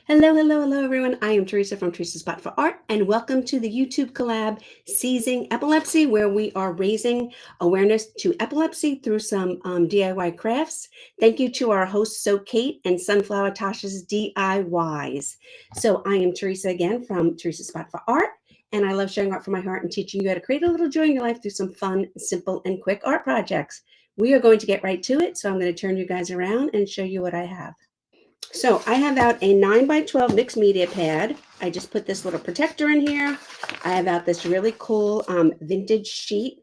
Hello, hello, hello, everyone. I am Teresa from Teresa's Spot for Art, and welcome to the YouTube collab Seizing Epilepsy, where we are raising awareness to epilepsy through some DIY crafts. Thank you to our hosts, So Kate and Sunflower Tasha's DIYs. So I am Teresa again from Teresa's Spot for Art, and I love sharing art from my heart and teaching you how to create a little joy in your life through some fun, simple, and quick art projects. We are going to get right to it, so I'm going to turn you guys around and show you what I have. So I have out a 9x12 mixed media pad. I just put this little protector in here. I have out this really cool vintage sheet,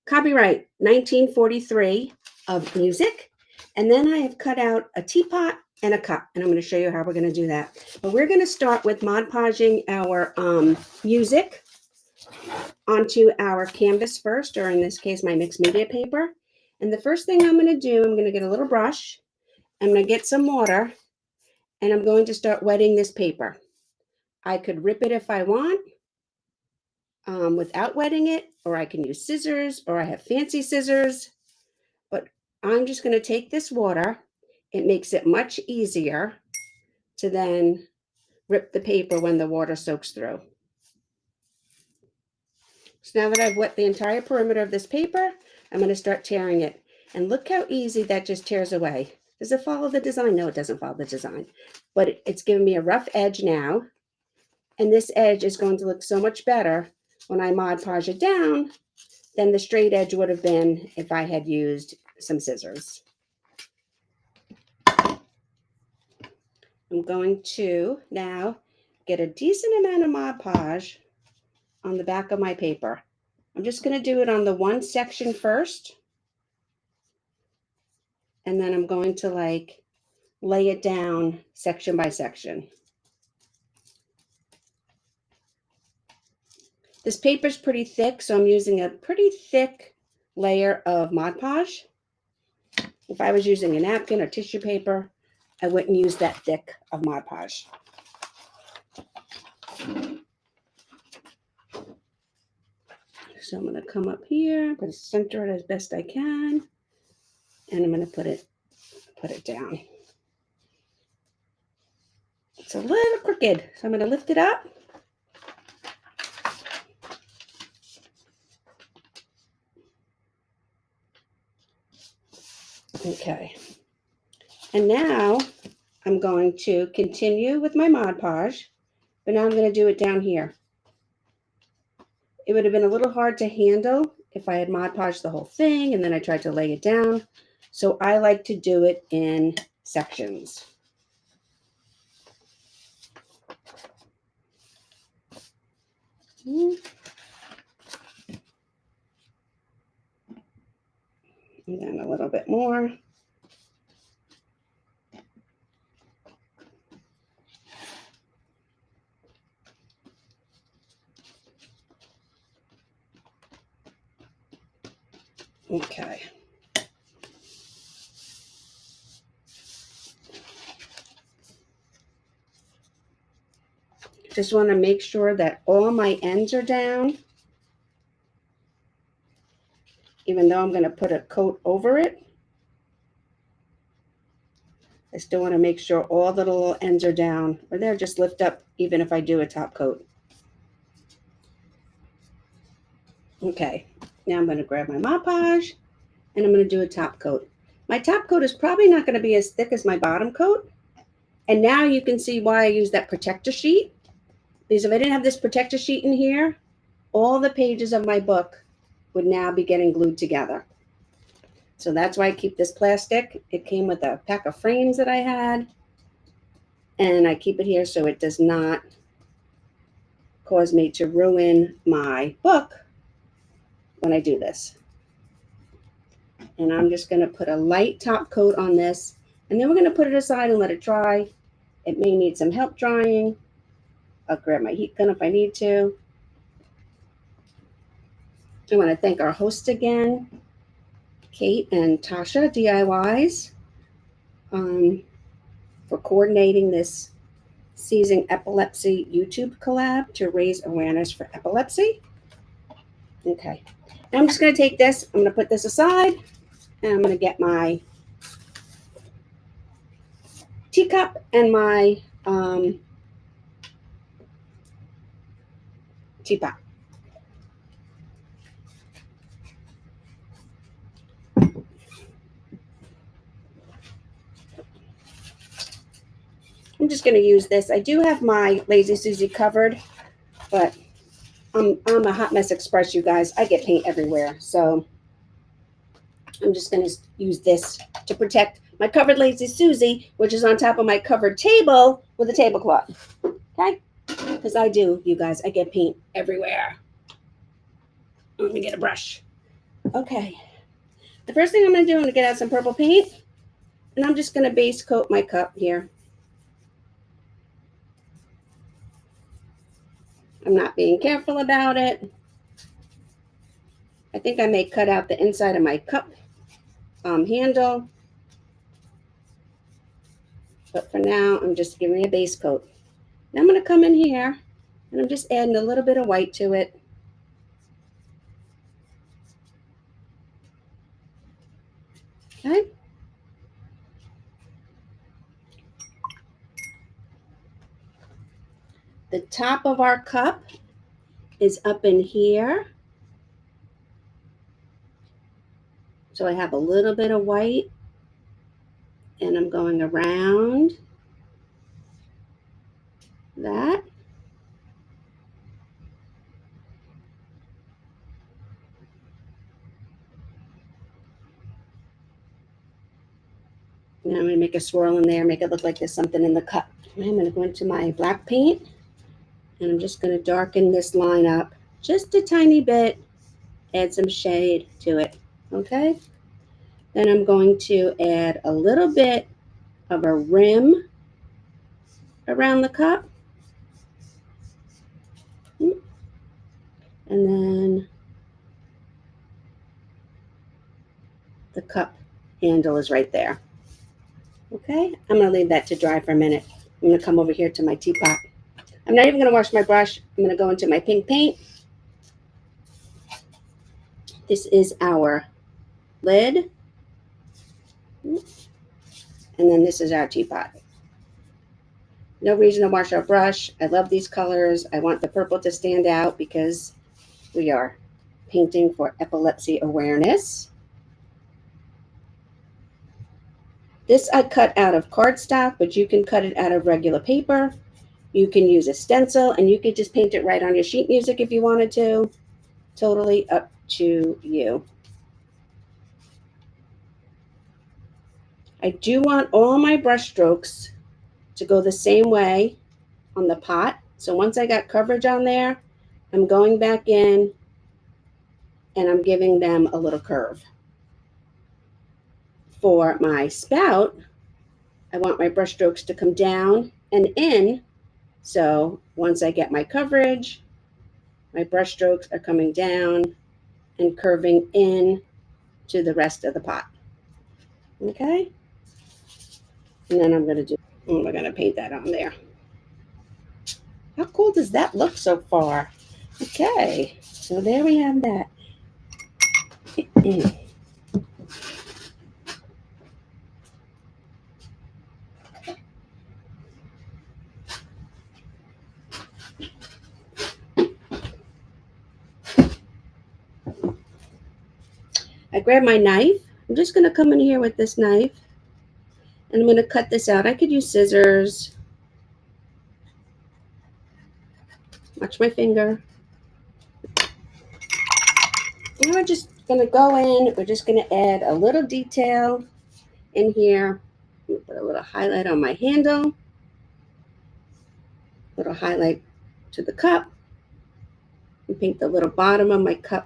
copyright 1943 of music. And then I have cut out a teapot and a cup, and I'm going to show you how we're going to do that. But we're going to start with Mod Podging our music onto our canvas first, or in this case, my mixed media paper. And the first thing I'm going to do, I'm going to get a little brush. I'm going to get some water. And I'm going to start wetting this paper. I could rip it if I want without wetting it, or I can use scissors, or I have fancy scissors. But I'm just going to take this water. It makes it much easier to then rip the paper when the water soaks through. So now that I've wet the entire perimeter of this paper, I'm going to start tearing it. And look how easy that just tears away. Does it follow the design? No, it doesn't follow the design. But it's giving me a rough edge now. And this edge is going to look so much better when I Mod Podge it down than the straight edge would have been if I had used some scissors. I'm going to now get a decent amount of Mod Podge on the back of my paper. I'm just going to do it on the one section first. And then I'm going to lay it down section by section. This paper is pretty thick, so I'm using a pretty thick layer of Mod Podge. If I was using a napkin or tissue paper, I wouldn't use that thick of Mod Podge. So I'm going to come up here, I'm going to center it as best I can, and I'm going to put it down. It's a little crooked, so I'm going to lift it up. Okay. And now I'm going to continue with my Mod Podge, but now I'm going to do it down here. It would have been a little hard to handle if I had Mod Podged the whole thing and then I tried to lay it down. So I like to do it in sections. And then a little bit more. Okay. Just want to make sure that all my ends are down, even though I'm going to put a coat over it. I still want to make sure all the little ends are down, or they'll just lift up even if I do a top coat. Okay, now I'm going to grab my Mod Podge and I'm going to do a top coat. My top coat is probably not going to be as thick as my bottom coat. And now you can see why I use that protector sheet. Because if I didn't have this protector sheet in here, all the pages of my book would now be getting glued together. So that's why I keep this plastic. It came with a pack of frames that I had. And I keep it here so it does not cause me to ruin my book when I do this. And I'm just going to put a light top coat on this. And then we're going to put it aside and let it dry. It may need some help drying. I'll grab my heat gun if I need to. I want to thank our hosts again, Kate and Tasha DIYs, for coordinating this Seizing Epilepsy YouTube collab to raise awareness for epilepsy. Okay, now I'm just going to take this, I'm going to put this aside, and I'm going to get my teacup and my teapot. I'm just going to use this. I do have my Lazy Susie covered, but I'm a hot mess express, you guys. I get paint everywhere. So I'm just going to use this to protect my covered Lazy Susie, which is on top of my covered table with a tablecloth. Okay? Because I do, you guys. I get paint everywhere. Let me get a brush. Okay. The first thing I'm going to do, I'm going to get out some purple paint. And I'm just going to base coat my cup here. I'm not being careful about it. I think I may cut out the inside of my cup handle. But for now, I'm just giving it a base coat. Now I'm going to come in here and I'm just adding a little bit of white to it. Okay. The top of our cup is up in here. So I have a little bit of white and I'm going around that. Now I'm going to make a swirl in there, make it look like there's something in the cup. And I'm going to go into my black paint and I'm just going to darken this line up just a tiny bit, add some shade to it. Okay. Then I'm going to add a little bit of a rim around the cup. And then the cup handle is right there. Okay, I'm going to leave that to dry for a minute. I'm going to come over here to my teapot. I'm not even going to wash my brush. I'm going to go into my pink paint. This is our lid. And then this is our teapot. No reason to wash our brush. I love these colors. I want the purple to stand out because we are painting for epilepsy awareness. This I cut out of cardstock, but you can cut it out of regular paper. You can use a stencil, and you could just paint it right on your sheet music if you wanted to. Totally up to you. I do want all my brush strokes to go the same way on the pot. So once I got coverage on there, I'm going back in and I'm giving them a little curve. For my spout, I want my brush strokes to come down and in. So once I get my coverage, my brush strokes are coming down and curving in to the rest of the pot. Okay? And then I'm going to we're going to paint that on there. How cool does that look so far? Okay, so there we have that. I grab my knife. I'm just going to come in here with this knife and I'm going to cut this out. I could use scissors. Watch my finger. And we're just going to go in. We're just going to add a little detail in here. Put a little highlight on my handle. Little highlight to the cup. And paint the little bottom of my cup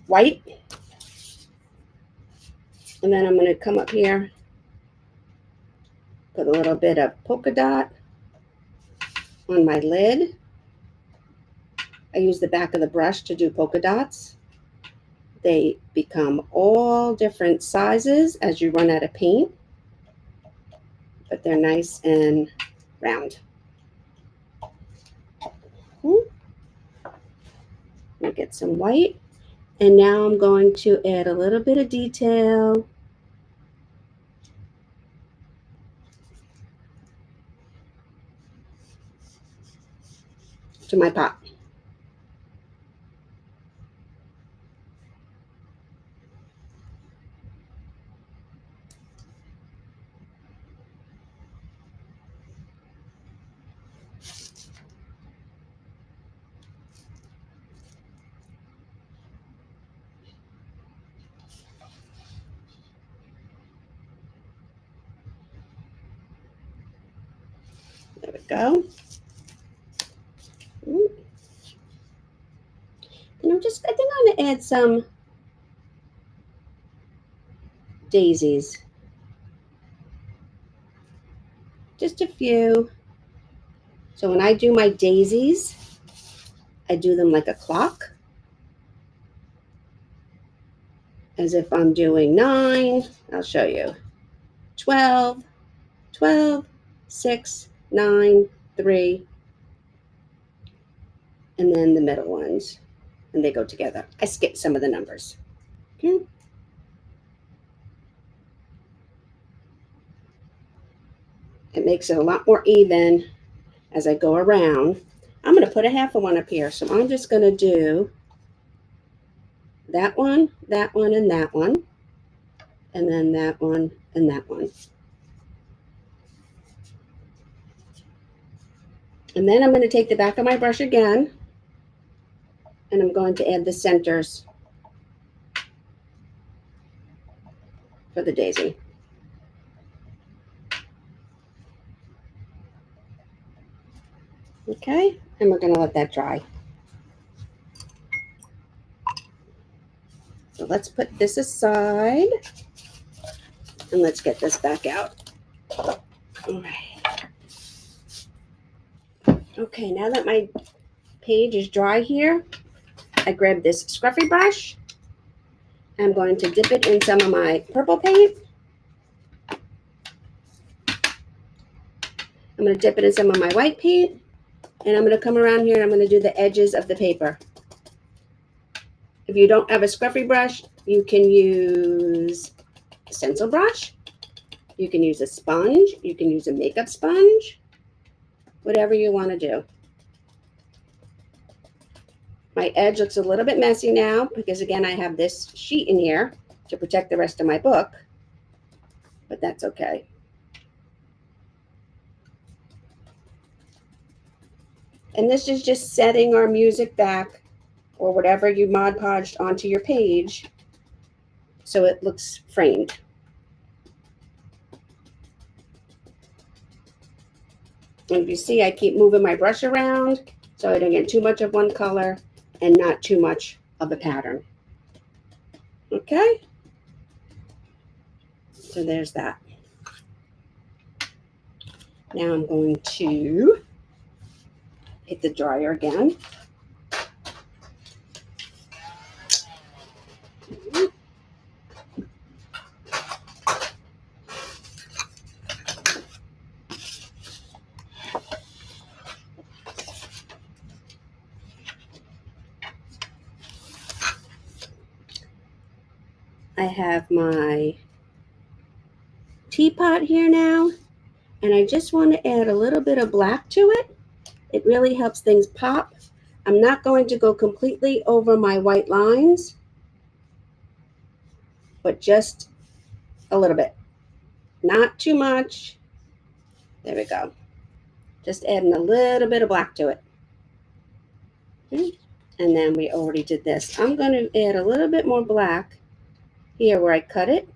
white. And then I'm going to come up here, put a little bit of polka dot on my lid. I use the back of the brush to do polka dots. They become all different sizes as you run out of paint, but they're nice and round. I'll get some white. And now I'm going to add a little bit of detail to my pot. There we go. And I think I'm going to add some daisies. Just a few. So when I do my daisies, I do them like a clock. As if I'm doing 9, I'll show you. 12, 12, 6, 9, 3, and then the middle ones. And they go together. I skipped some of the numbers. Okay. It makes it a lot more even as I go around. I'm going to put a half of one up here. So I'm just going to do that one, and that one, and then that one and that one. And then I'm going to take the back of my brush again, and I'm going to add the centers for the daisy. Okay, and we're going to let that dry. So let's put this aside, and let's get this back out. All right. Okay, now that my page is dry here, I grab this scruffy brush. I'm going to dip it in some of my purple paint. I'm going to dip it in some of my white paint. And I'm going to come around here and I'm going to do the edges of the paper. If you don't have a scruffy brush, you can use a stencil brush. You can use a sponge. You can use a makeup sponge. Whatever you want to do. My edge looks a little bit messy now because, again, I have this sheet in here to protect the rest of my book. But that's okay. And this is just setting our music back or whatever you Mod Podged onto your page so it looks framed. And if you see, I keep moving my brush around so I don't get too much of one color and not too much of a pattern. Okay? So there's that. Now I'm going to hit the dryer again. I have my teapot here now, and I just want to add a little bit of black to it. It really helps things pop. I'm not going to go completely over my white lines, but just a little bit. Not too much. There we go. Just adding a little bit of black to it. Okay. And then we already did this. I'm going to add a little bit more black here where I cut it.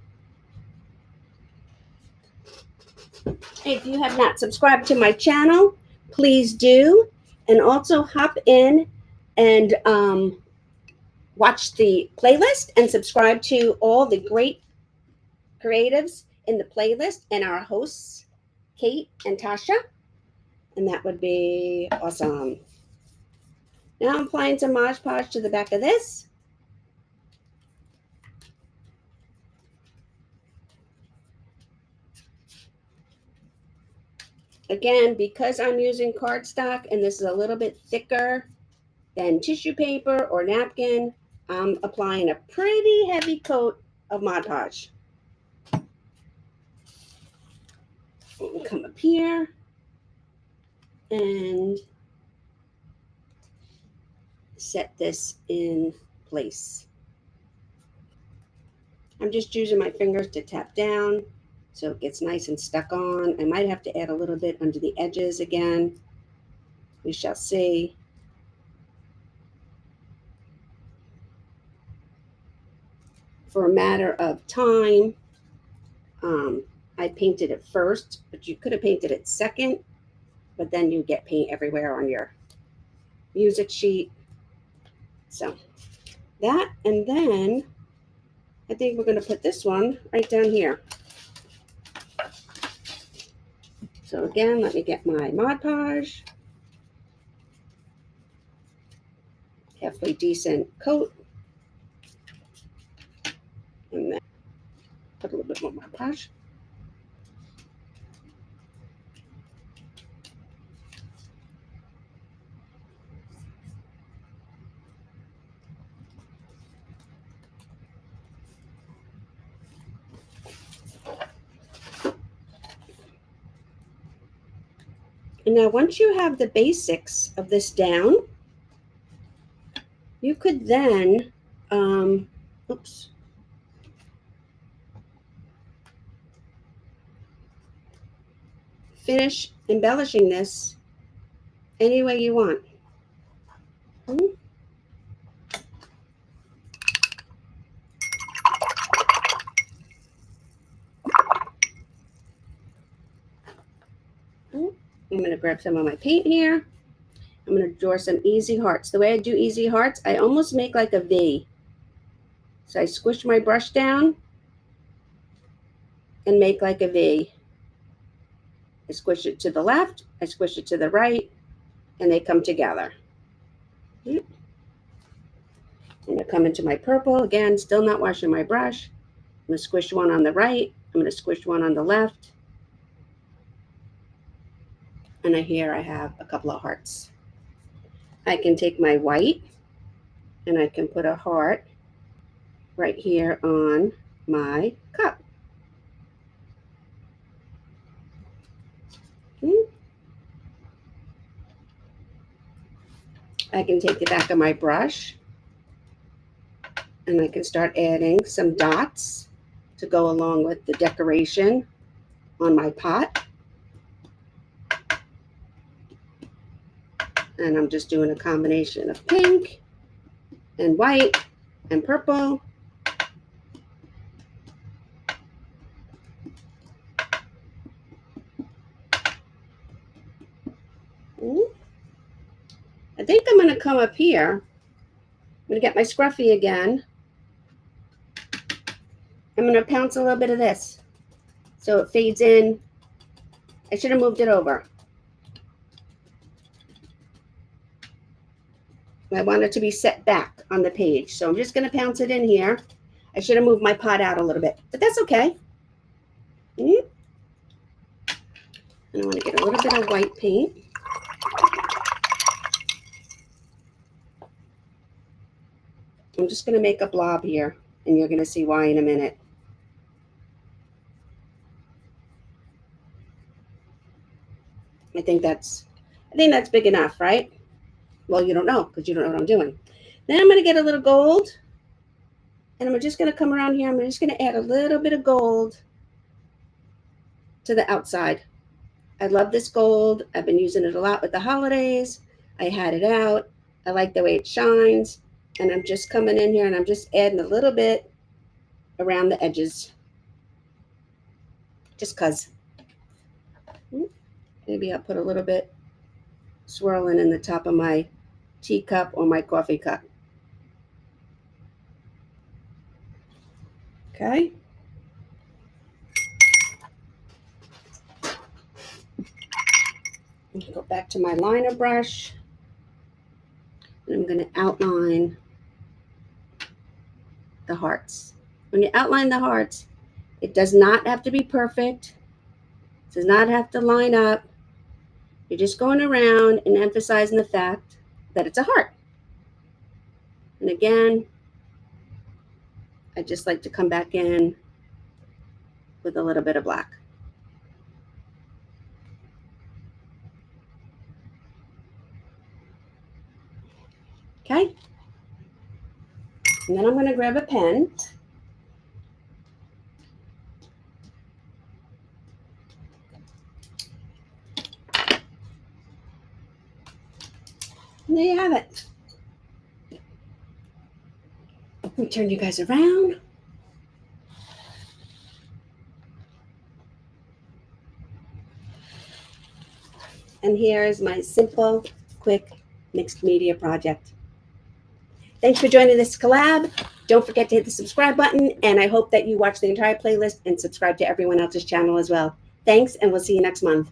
If you have not subscribed to my channel, please do. And also hop in and watch the playlist and subscribe to all the great creatives in the playlist and our hosts, Kate and Tasha. And that would be awesome. Now I'm applying some Mod Podge to the back of this. Again, because I'm using cardstock and this is a little bit thicker than tissue paper or napkin, I'm applying a pretty heavy coat of Mod Podge. Come up here and set this in place. I'm just using my fingers to tap down so it gets nice and stuck on. I might have to add a little bit under the edges again. We shall see. For a matter of time, I painted it first, but you could have painted it second, but then you get paint everywhere on your music sheet. So that, and then I think we're going to put this one right down here. So again, let me get my Mod Podge. Halfway decent coat. And then put a little bit more Mod Podge. And now once you have the basics of this down, you could then, finish embellishing this any way you want. I'm going to grab some of my paint here. I'm going to draw some easy hearts. The way I do easy hearts, I almost make like a V. So I squish my brush down and make like a V. I squish it to the left, I squish it to the right, and they come together. I'm going to come into my purple. Again, still not washing my brush. I'm going to squish one on the right. I'm going to squish one on the left. And here I have a couple of hearts. I can take my white and I can put a heart right here on my cup. I can take the back of my brush and I can start adding some dots to go along with the decoration on my pot. And I'm just doing a combination of pink and white and purple. I think I'm going to come up here. I'm going to get my scruffy again. I'm going to pounce a little bit of this so it fades in. I should have moved it over. I want it to be set back on the page. So I'm just going to pounce it in here. I should have moved my pot out a little bit, but that's okay. And I want to get a little bit of white paint. I'm just going to make a blob here, and you're going to see why in a minute. I think that's big enough, right? Well, you don't know because you don't know what I'm doing. Then I'm going to get a little gold, and I'm just going to come around here. I'm just going to add a little bit of gold to the outside. I love this gold. I've been using it a lot with the holidays. I had it out. I like the way it shines. And I'm just coming in here and I'm just adding a little bit around the edges. Just because. Maybe I'll put a little bit swirling in the top of my teacup or my coffee cup. Okay. Go back to my liner brush. And I'm going to outline the hearts. When you outline the hearts, it does not have to be perfect. It does not have to line up. You're just going around and emphasizing the fact that it's a heart. And again, I just like to come back in with a little bit of black. Okay. And then I'm going to grab a pen. And there you have it. Let me turn you guys around. And here is my simple, quick mixed media project. Thanks for joining this collab. Don't forget to hit the subscribe button, and I hope that you watch the entire playlist and subscribe to everyone else's channel as well. Thanks, and we'll see you next month.